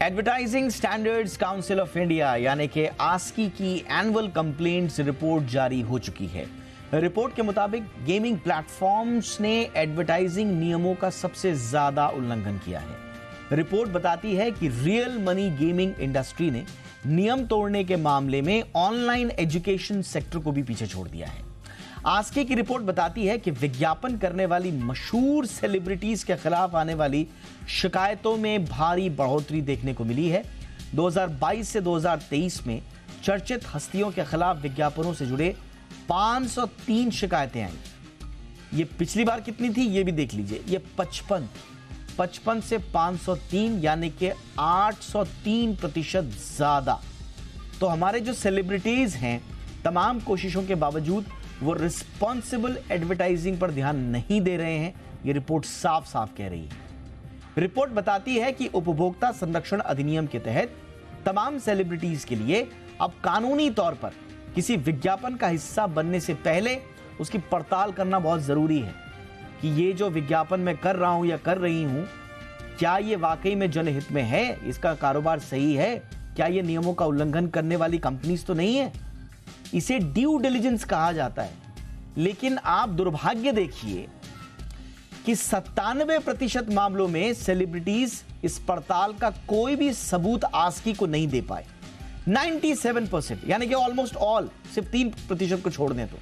Advertising standards council of India यानी कि ASCII की एनुअल कंप्लेंट्स रिपोर्ट जारी हो चुकी है। रिपोर्ट के मुताबिक गेमिंग प्लेटफॉर्म्स ने एडवर्टाइजिंग नियमों का सबसे ज्यादा उल्लंघन किया है। रिपोर्ट बताती है कि रियल मनी गेमिंग इंडस्ट्री ने नियम तोड़ने के मामले में ऑनलाइन एजुकेशन सेक्टर को भी पीछे छोड़ दिया है। आस्की की रिपोर्ट बताती है कि विज्ञापन करने वाली मशहूर सेलिब्रिटीज के खिलाफ आने वाली शिकायतों में भारी बढ़ोतरी देखने को मिली है। 2022 से 2023 में चर्चित हस्तियों के खिलाफ विज्ञापनों से जुड़े 503 शिकायतें आई। ये पिछली बार कितनी थी ये भी देख लीजिए, ये 55 से 503 यानी कि 803% ज्यादा। तो हमारे जो सेलिब्रिटीज हैं तमाम कोशिशों के बावजूद वो रिस्पॉन्सिबल एडवर्टाइजिंग पर ध्यान नहीं दे रहे हैं, ये रिपोर्ट साफ साफ कह रही है। रिपोर्ट बताती है कि उपभोक्ता संरक्षण अधिनियम के तहत तमाम सेलिब्रिटीज के लिए अब कानूनी तौर पर किसी विज्ञापन का हिस्सा बनने से पहले उसकी पड़ताल करना बहुत जरूरी है कि ये जो विज्ञापन मैं कर रहा हूं या कर रही हूं, क्या ये वाकई में जनहित में है, इसका कारोबार सही है, क्या ये नियमों का उल्लंघन करने वाली कंपनीज तो नहीं है। इसे ड्यू डिलिजेंस कहा जाता है। लेकिन आप दुर्भाग्य देखिए कि 97% मामलों में सेलिब्रिटीज इस पड़ताल का कोई भी सबूत आस्की को नहीं दे पाए। 97% यानी कि ऑलमोस्ट ऑल, सिर्फ 3% को छोड़ दें तो,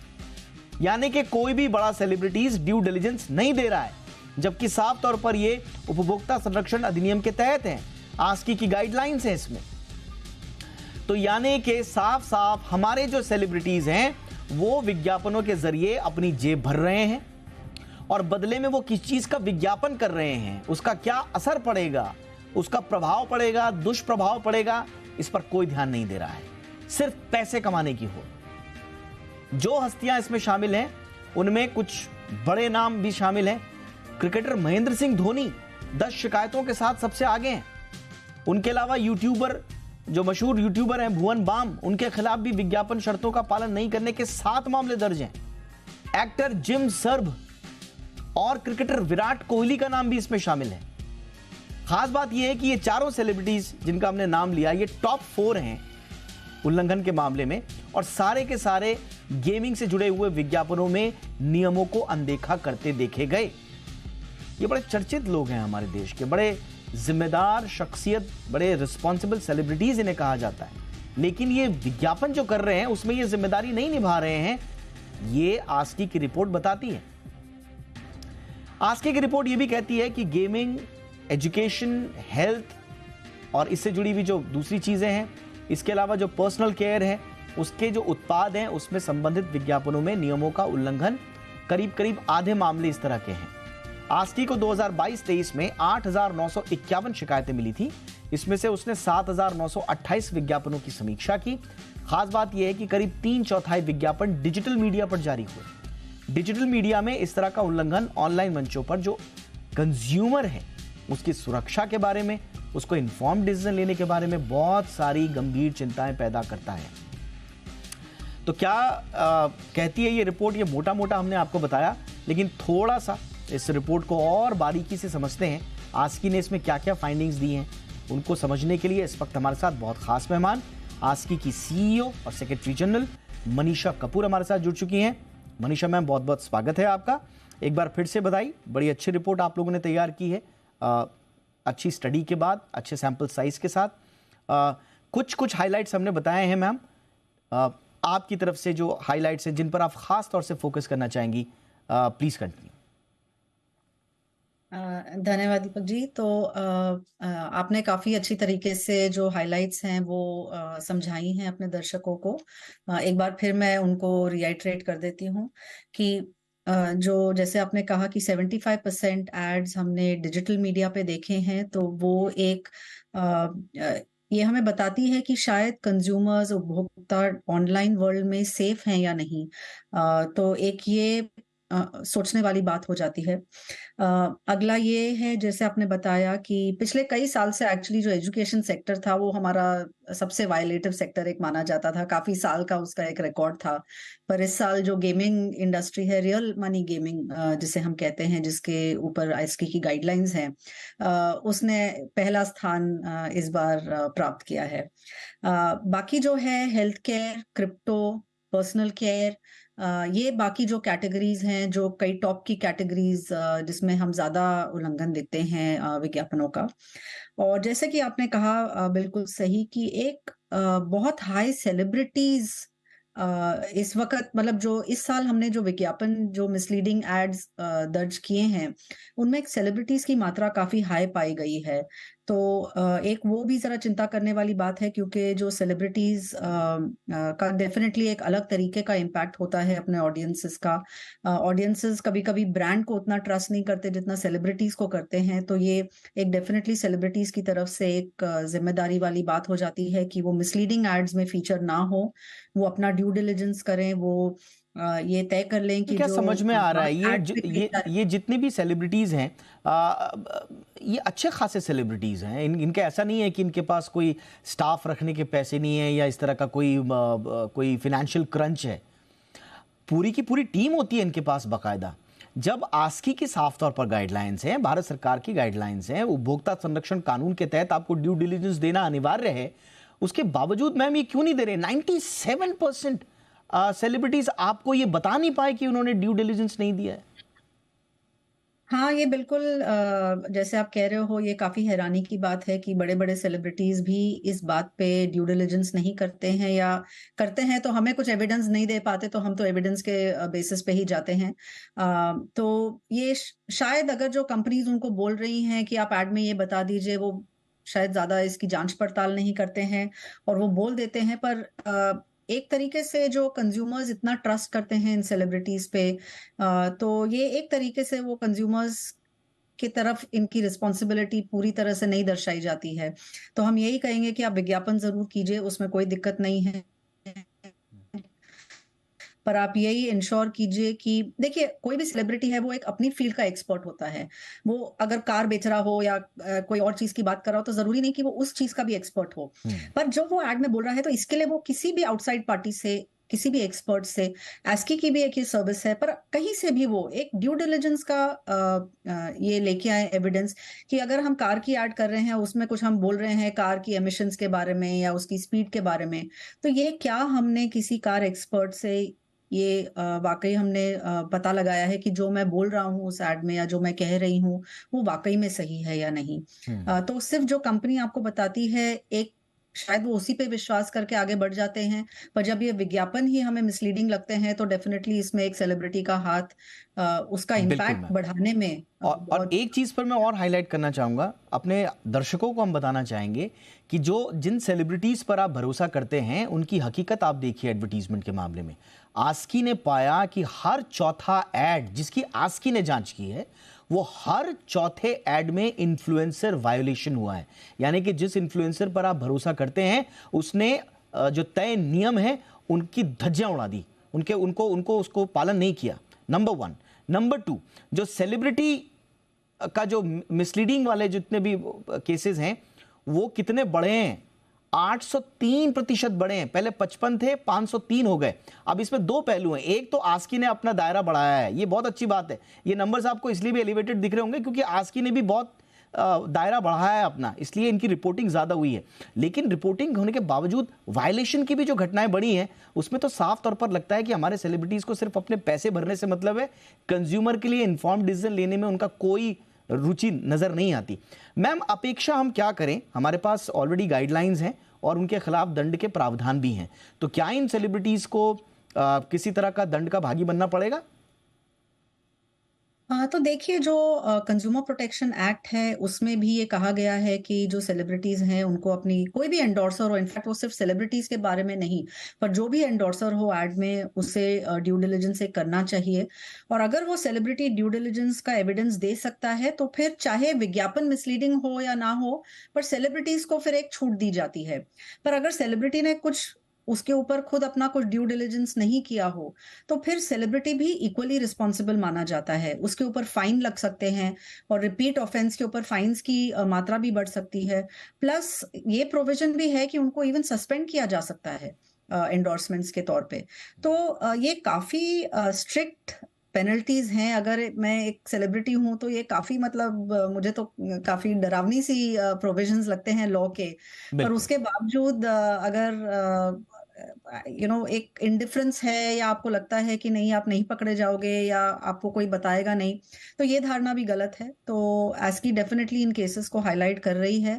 यानी कि कोई भी बड़ा सेलिब्रिटीज ड्यू डिलिजेंस नहीं दे रहा है, जबकि साफ तौर पर यह उपभोक्ता संरक्षण अधिनियम के तहत है, आस्की की गाइडलाइंस है इसमें। तो यानी कि साफ साफ हमारे जो सेलिब्रिटीज हैं वो विज्ञापनों के जरिए अपनी जेब भर रहे हैं और बदले में वो किस चीज का विज्ञापन कर रहे हैं, उसका क्या असर पड़ेगा, उसका प्रभाव पड़ेगा, दुष्प्रभाव पड़ेगा, इस पर कोई ध्यान नहीं दे रहा है। सिर्फ पैसे कमाने की हो। जो हस्तियां इसमें शामिल हैं उनमें कुछ बड़े नाम भी शामिल हैं। क्रिकेटर महेंद्र सिंह धोनी 10 शिकायतों के साथ सबसे आगे हैं। उनके अलावा यूट्यूबर, जो मशहूर यूट्यूबर हैं भुवन बाम, उनके खिलाफ भी विज्ञापन शर्तों का पालन नहीं करने के 7 मामले दर्ज हैं। एक्टर जिम सर्भ और क्रिकेटर विराट कोहली का नाम भी इसमें शामिल है। खास बात यह है कि ये चारों सेलिब्रिटीज जिनका हमने नाम लिया, ये टॉप 4 हैं उल्लंघन के मामले में, और सारे के सारे गेमिंग से जुड़े हुए विज्ञापनों में नियमों को अनदेखा करते देखे गए। ये बड़े चर्चित लोग हैं हमारे देश के, बड़े जिम्मेदार शख्सियत, बड़े रिस्पॉन्सिबल सेलिब्रिटीज इन्हें कहा जाता है, लेकिन ये विज्ञापन जो कर रहे हैं उसमें ये जिम्मेदारी नहीं निभा रहे हैं, ये आस्की की रिपोर्ट बताती है। आस्की की रिपोर्ट ये भी कहती है कि गेमिंग, एजुकेशन, हेल्थ और इससे जुड़ी हुई जो दूसरी चीजें हैं, इसके अलावा जो पर्सनल केयर है, उसके जो उत्पाद हैं उसमें संबंधित विज्ञापनों में नियमों का उल्लंघन करीब करीब आधे मामले इस तरह के हैं। आस्की को 2022-23 में 8,951 शिकायतें मिली थी। इसमें से उसने 7,928 विज्ञापनों की समीक्षा की। खास बात यह है कि करीब 3/4 विज्ञापन डिजिटल मीडिया पर जारी हुए। डिजिटल मीडिया में इस तरह का उल्लंघन ऑनलाइन मंचों पर जो कंज्यूमर है उसकी सुरक्षा के बारे में, उसको इन्फॉर्म्ड डिसीजन लेने के बारे में बहुत सारी गंभीर चिंताएं पैदा करता है। तो क्या कहती है ये रिपोर्ट, ये मोटा मोटा हमने आपको बताया, लेकिन थोड़ा सा इस रिपोर्ट को और बारीकी से समझते हैं। आस्की ने इसमें क्या क्या फाइंडिंग्स दी हैं उनको समझने के लिए इस वक्त हमारे साथ बहुत खास मेहमान, आस्की की सीईओ और सेक्रेटरी जनरल मनीषा कपूर हमारे साथ जुड़ चुकी हैं। मनीषा मैम, बहुत बहुत स्वागत है आपका। एक बार फिर से बधाई, बड़ी अच्छी रिपोर्ट आप लोगों ने तैयार की है, अच्छी स्टडी के बाद, अच्छे सैंपल साइज के साथ। कुछ हाईलाइट्स हमने बताए हैं मैम, आपकी तरफ से जो हाईलाइट्स हैं जिन पर आप खास तौर से फोकस करना चाहेंगी, प्लीज कंटिन्यू। धन्यवाद दीपक जी। तो आपने काफी अच्छी तरीके से जो हाइलाइट्स हैं वो समझाई हैं अपने दर्शकों को। एक बार फिर मैं उनको रिआइट्रेट कर देती हूँ कि जो जैसे आपने कहा कि 75% एड्स हमने डिजिटल मीडिया पे देखे हैं, तो वो एक ये हमें बताती है कि शायद कंज्यूमर्स, उपभोक्ता ऑनलाइन वर्ल्ड में सेफ हैं या नहीं। तो एक ये सोचने वाली बात हो जाती है। अगला ये है, जैसे आपने बताया कि पिछले कई साल से एक्चुअली जो एजुकेशन सेक्टर था वो हमारा सबसे वायलेटिव सेक्टर एक माना जाता था, काफी साल का उसका एक रिकॉर्ड था। पर इस साल जो गेमिंग इंडस्ट्री है, रियल मनी गेमिंग जिसे हम कहते हैं, जिसके ऊपर आईएसकी की गाइडलाइंस हैं, उसने पहला स्थान इस बार प्राप्त किया है। बाकी जो है health care, crypto, personal care, ये बाकी जो कैटेगरीज हैं, जो कई टॉप की कैटेगरीज जिसमें हम ज्यादा उल्लंघन देखते हैं विज्ञापनों का। और जैसे कि आपने कहा बिल्कुल सही कि एक बहुत हाई सेलिब्रिटीज इस वक्त, मतलब जो इस साल हमने जो विज्ञापन, जो मिसलीडिंग एड्स दर्ज किए हैं, उनमें एक सेलिब्रिटीज की मात्रा काफी हाई पाई गई है। तो एक वो भी जरा चिंता करने वाली बात है, क्योंकि जो सेलिब्रिटीज का डेफिनेटली एक अलग तरीके का इम्पैक्ट होता है अपने ऑडियंसेस का। ऑडियंसेस कभी कभी ब्रांड को उतना ट्रस्ट नहीं करते जितना सेलिब्रिटीज को करते हैं। तो ये एक डेफिनेटली सेलिब्रिटीज की तरफ से एक जिम्मेदारी वाली बात हो जाती है कि वो मिसलीडिंग एड्स में फीचर ना हो, वो अपना ड्यू डिलिजेंस करें, वो ये तय कर लें कि क्या जो समझ में आ रहा है, एड पे क्लिक करें। ये जितने भी सेलिब्रिटीज हैं, ये अच्छे खासे सेलिब्रिटीज हैं। इनके ऐसा नहीं है कि इनके पास कोई स्टाफ रखने के पैसे नहीं है या इस तरह का कोई फिनेंशियल क्रंच है। पूरी की पूरी टीम होती है इनके पास बाकायदा। जब आस्की की साफ तौर पर गाइडलाइंस हैं, भारत सरकार की गाइडलाइंस हैं, उपभोक्ता संरक्षण कानून के तहत आपको ड्यू डिलिजेंस देना अनिवार्य है, उसके बावजूद मैम ये क्यों नहीं दे रहे? 97% सेलिब्रिटीज आपको ये बता नहीं पाए कि उन्होंने ड्यू डिलिजेंस नहीं दिया है। हाँ, ये बिल्कुल जैसे आप कह रहे हो, ये काफी हैरानी की बात है कि बड़े बड़े सेलिब्रिटीज भी इस बात पे ड्यू डिलिजेंस नहीं करते हैं, या करते हैं तो हमें कुछ एविडेंस नहीं दे पाते, तो हम तो एविडेंस के बेसिस पे ही जाते हैं। तो ये शायद अगर जो कंपनीज उनको बोल रही हैं कि आप एड में ये बता दीजिए, वो शायद ज्यादा इसकी जांच पड़ताल नहीं करते हैं और वो बोल देते हैं। पर एक तरीके से जो कंज्यूमर्स इतना ट्रस्ट करते हैं इन सेलिब्रिटीज पे, तो ये एक तरीके से वो कंज्यूमर्स की तरफ इनकी रिस्पॉन्सिबिलिटी पूरी तरह से नहीं दर्शाई जाती है। तो हम यही कहेंगे कि आप विज्ञापन जरूर कीजिए, उसमें कोई दिक्कत नहीं है, पर आप यही इंश्योर कीजिए कि देखिए, कोई भी सेलिब्रिटी है वो एक अपनी फील्ड का एक्सपर्ट होता है। वो अगर कार बेच रहा हो या कोई और चीज की बात कर रहा हो, तो जरूरी नहीं कि वो उस चीज का भी एक्सपर्ट हो। पर जो वो एड में बोल रहा है, तो इसके लिए वो किसी भी आउटसाइड पार्टी से, किसी भी एक्सपर्ट से, एस्की की भी एक ये सर्विस है, पर कहीं से भी वो एक ड्यू डिलिजेंस का ये लेके आए एविडेंस कि अगर हम कार की ऐड कर रहे हैं, उसमें कुछ हम बोल रहे हैं कार की एमिशंस के बारे में या उसकी स्पीड के बारे में, तो ये क्या हमने किसी कार एक्सपर्ट से ये वाकई हमने पता लगाया है कि जो मैं बोल रहा हूँ उस एड में, या जो मैं कह रही हूँ वो वाकई में सही है या नहीं। तो सिर्फ जो कंपनी आपको बताती है, एक शायद वो उसी पे विश्वास करके आगे बढ़ जाते हैं। पर जब ये विज्ञापन ही हमें मिसलीडिंग लगते हैं, तो डेफिनेटली इसमें एक सेलिब्रिटी का हाथ उसका इम्पैक्ट बढ़ाने में और एक चीज पर मैं और हाईलाइट करना चाहूंगा, अपने दर्शकों को हम बताना चाहेंगे कि जो जिन सेलिब्रिटीज पर आप भरोसा करते हैं, उनकी हकीकत आप देखिए। एडवर्टीजमेंट के मामले में आस्की ने पाया कि हर चौथा एड जिसकी आस्की ने जांच की है, वो हर चौथे एड में इन्फ्लुएंसर वायोलेशन हुआ है। यानी कि जिस इन्फ्लुएंसर पर आप भरोसा करते हैं, उसने जो तय नियम है उनकी धज्जियां उड़ा दी, उनको उसको पालन नहीं किया। नंबर 1। नंबर 2, जो सेलिब्रिटी का जो मिसलीडिंग वाले जितने भी केसेस हैं, वो कितने बढ़े हैं? 803% बढ़े हैं। पहले 55 थे, 503 हो गए। अब इसमें दो पहलू हैं। एक तो आस्की ने अपना दायरा बढ़ाया है, ये बहुत अच्छी बात है। ये नंबर्स आपको इसलिए भी एलिवेटेड दिख रहे होंगे क्योंकि आस्की ने भी बहुत दायरा बढ़ाया है अपना, इसलिए इनकी रिपोर्टिंग ज्यादा हुई है। लेकिन रिपोर्टिंग होने के बावजूद वायलेशन की भी जो घटनाएं बढ़ी हैं, उसमें तो साफ तौर पर लगता है कि हमारे सेलिब्रिटीज को सिर्फ अपने पैसे भरने से मतलब है, कंज्यूमर के लिए इन्फॉर्म्ड डिसीजन लेने में उनका कोई रुचि नजर नहीं आती। मैम, अपेक्षा हम क्या करें? हमारे पास ऑलरेडी गाइडलाइंस हैं और उनके खिलाफ दंड के प्रावधान भी हैं, तो क्या इन सेलिब्रिटीज को किसी तरह का दंड का भागी बनना पड़ेगा? तो देखिए, जो कंज्यूमर प्रोटेक्शन एक्ट है उसमें भी ये कहा गया है कि जो सेलिब्रिटीज हैं उनको अपनी कोई भी एंडोर्सर हो, इनफैक्ट वो सिर्फ सेलिब्रिटीज के बारे में नहीं, पर जो भी एंडोर्सर हो एड में, उसे ड्यू डिलिजेंस करना चाहिए। और अगर वो सेलिब्रिटी ड्यू डिलिजेंस का एविडेंस दे सकता है, तो फिर चाहे विज्ञापन मिसलीडिंग हो या ना हो, पर सेलिब्रिटीज को फिर एक छूट दी जाती है। पर अगर सेलिब्रिटी ने कुछ उसके ऊपर खुद अपना कुछ ड्यू डिलिजेंस नहीं किया हो, तो फिर सेलिब्रिटी भी इक्वली रिस्पॉन्सिबल माना जाता है। उसके ऊपर फाइन लग सकते हैं और रिपीट ऑफेंस के ऊपर फाइन्स की मात्रा भी बढ़ सकती है। प्लस ये प्रोविजन भी है कि उनको इवन सस्पेंड किया जा सकता है एंडोर्समेंट्स के तौर पे। तो ये काफी स्ट्रिक्ट पेनल्टीज हैं। अगर मैं एक सेलिब्रिटी हूं तो ये काफी मतलब मुझे तो काफी डरावनी सी प्रोविजंस लगते हैं लॉ के। पर बिल्कुल। उसके बावजूद अगर एक इंडिफरेंस है या आपको लगता है कि नहीं आप नहीं पकड़े जाओगे या आपको कोई बताएगा नहीं, तो ये धारणा भी गलत है। तो एस्की डेफिनेटली इन केसेस को हाईलाइट कर रही है।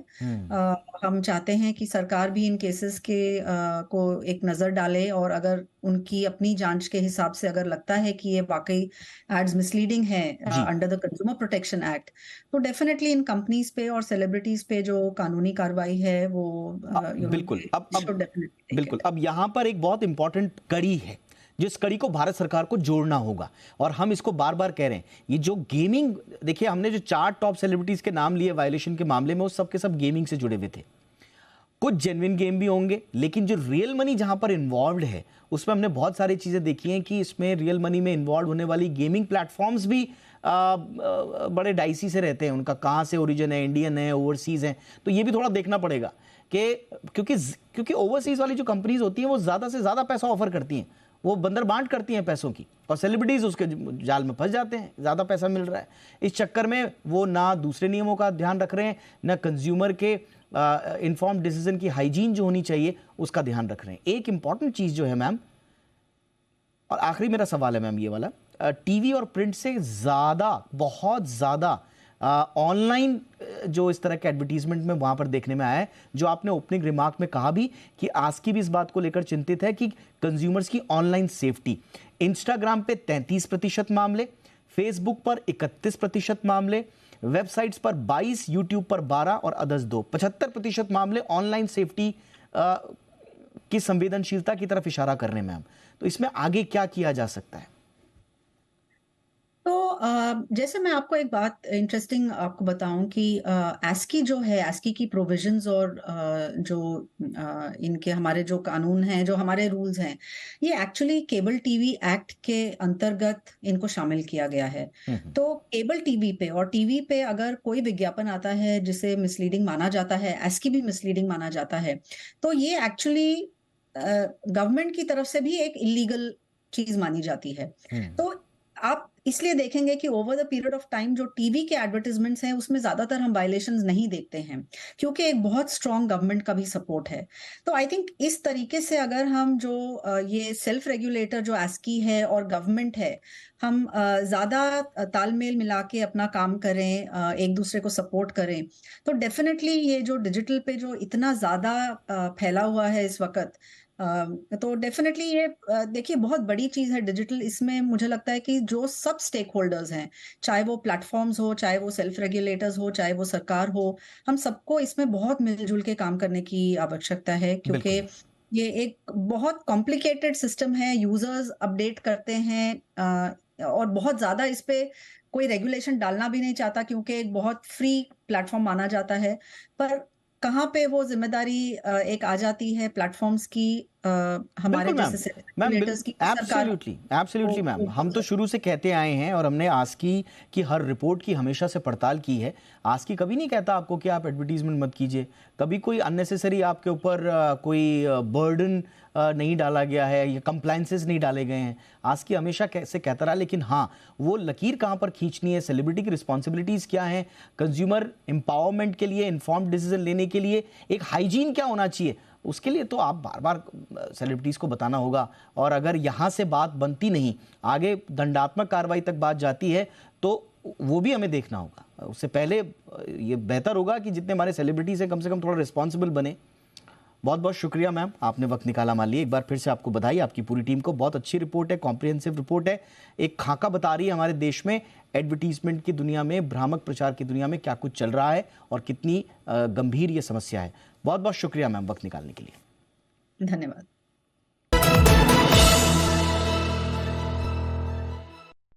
हम चाहते हैं कि सरकार भी इन केसेस के को एक नजर डाले, और अगर उनकी अपनी जांच के हिसाब से अगर लगता है कि ये वाकई एड्स मिसलीडिंग है जी। Under the consumer protection act, तो डेफिनेटली इन कंपनीज पे और सेलिब्रिटीज पे जो कानूनी कार्रवाई है वो बिल्कुल। should definitely take बिल्कुल, it. अब यहाँ पर एक बहुत इंपॉर्टेंट कड़ी है जिस कड़ी को भारत सरकार को जोड़ना होगा, और हम इसको बार बार कह रहे हैं। ये जो गेमिंग, देखिए हमने जो 4 टॉप सेलिब्रिटीज के नाम लिए वायलेशन के मामले में, वो सब के सब गेमिंग से जुड़े हुए थे। कुछ जेन्युइन गेम भी होंगे, लेकिन जो रियल मनी जहां पर इन्वॉल्व है उसमें हमने बहुत सारी चीजें देखी हैं कि इसमें रियल मनी में इन्वॉल्व होने वाली गेमिंग प्लेटफॉर्म्स भी बड़े डाइसी से रहते हैं। उनका कहां से ओरिजिन है, इंडियन है, ओवरसीज है, तो ये भी थोड़ा देखना पड़ेगा कि क्योंकि ओवरसीज वाली जो कंपनीज होती हैं वो ज्यादा से ज्यादा पैसा ऑफर करती हैं, वो बंदर बांट करती हैं पैसों की, और सेलिब्रिटीज उसके जाल में फंस जाते हैं, ज्यादा पैसा मिल रहा है। इस चक्कर में वो ना दूसरे नियमों का ध्यान रख रहे हैं, ना कंज्यूमर के इन्फॉर्म डिसीजन की हाइजीन जो होनी चाहिए उसका ध्यान रख रहे हैं। एक इंपॉर्टेंट चीज जो है मैम, और आखिरी मेरा सवाल है मैम ये वाला, टीवी और प्रिंट से ज्यादा, बहुत ज्यादा ऑनलाइन जो इस तरह के एडवर्टीजमेंट में वहां पर देखने में आया है, जो आपने ओपनिंग रिमार्क में कहा भी कि आस्की भी इस बात को लेकर चिंतित है कि कंज्यूमर्स की ऑनलाइन सेफ्टी। इंस्टाग्राम पे 33% मामले, फेसबुक पर 31% मामले, वेबसाइट्स पर 22, यूट्यूब पर 12 और अदर्स 2, 75% मामले ऑनलाइन सेफ्टी की संवेदनशीलता की तरफ इशारा कर रहे हैं मैम। तो इसमें आगे क्या किया जा सकता है? तो जैसे मैं आपको एक बात इंटरेस्टिंग आपको बताऊं कि एस्की जो है, एस्की की प्रोविजंस और जो इनके हमारे जो कानून हैं, जो हमारे रूल्स हैं, ये एक्चुअली केबल टीवी एक्ट के अंतर्गत इनको शामिल किया गया है। तो केबल टीवी पे और टीवी पे अगर कोई विज्ञापन आता है जिसे मिसलीडिंग माना जाता है, एस्की भी मिसलीडिंग माना जाता है, तो ये एक्चुअली गवर्नमेंट की तरफ से भी एक इलीगल चीज मानी जाती है। तो आप इसलिए देखेंगे कि over the period of time जो टीवी के एडवर्टाइजमेंट्स हैं उसमें ज्यादातर हम वायलेशंस नहीं देखते हैं, क्योंकि एक बहुत स्ट्रॉन्ग गवर्नमेंट का भी सपोर्ट है। तो आई थिंक इस तरीके से अगर हम जो ये सेल्फ रेगुलेटर जो एस्की है और गवर्नमेंट है, हम ज्यादा तालमेल मिला के अपना काम करें, एक दूसरे को सपोर्ट करें, तो डेफिनेटली ये जो डिजिटल पे जो इतना ज्यादा फैला हुआ है इस वक्त, तो डेफिनेटली ये देखिए बहुत बड़ी चीज है डिजिटल। इसमें मुझे लगता है कि जो सब स्टेक होल्डर्स हैं, चाहे वो प्लेटफॉर्म्स हो, चाहे वो सेल्फ रेगुलेटर्स हो, चाहे वो सरकार हो, हम सबको इसमें बहुत मिलजुल के काम करने की आवश्यकता है, क्योंकि ये एक बहुत कॉम्प्लिकेटेड सिस्टम है। यूजर्स अपडेट करते हैं और बहुत ज्यादा इस पे कोई रेगुलेशन डालना भी नहीं चाहता, क्योंकि एक बहुत फ्री प्लेटफॉर्म माना जाता है। पर कहाँ पे वो जिम्मेदारी एक आ जाती है प्लेटफॉर्म्स की, हमारे जैसे रेगुलेटर्स की, एब्सोल्युटली मैम, हम तो शुरू से कहते आए हैं और हमने आस्की की हर रिपोर्ट की हमेशा से पड़ताल की है। आस्की कभी नहीं कहता आपको कि आप एडवर्टीजमेंट मत कीजिए, कभी कोई अननेसेसरी आपके ऊपर कोई बर्डन नहीं डाला गया है या कंप्लायंसेस नहीं डाले गए हैं। आस्की हमेशा कैसे कहता रहा, लेकिन हाँ, वो लकीर कहाँ पर खींचनी है, सेलिब्रिटी की रिस्पॉन्सिबिलिटीज क्या हैं, कंज्यूमर एम्पावरमेंट के लिए, इन्फॉर्म्ड डिसीजन लेने के लिए एक हाइजीन क्या होना चाहिए, उसके लिए तो आप बार बार सेलिब्रिटीज को बताना होगा। और अगर यहाँ से बात बनती नहीं, आगे दंडात्मक कार्रवाई तक बात जाती है, तो वो भी हमें देखना होगा। उससे पहले ये बेहतर होगा कि जितने हमारे सेलिब्रिटीज हैं कम से कम थोड़ा रिस्पॉन्सिबल बने। बहुत बहुत शुक्रिया मैम, आपने वक्त निकाला मान लिया। एक बार फिर से आपको बधाई, आपकी पूरी टीम को। बहुत अच्छी रिपोर्ट है, कॉम्प्रिहेंसिव रिपोर्ट है, एक खाका बता रही है हमारे देश में एडवर्टीजमेंट की दुनिया में, भ्रामक प्रचार की दुनिया में क्या कुछ चल रहा है और कितनी गंभीर ये समस्या है। बहुत बहुत शुक्रिया मैम वक्त निकालने के लिए। धन्यवाद।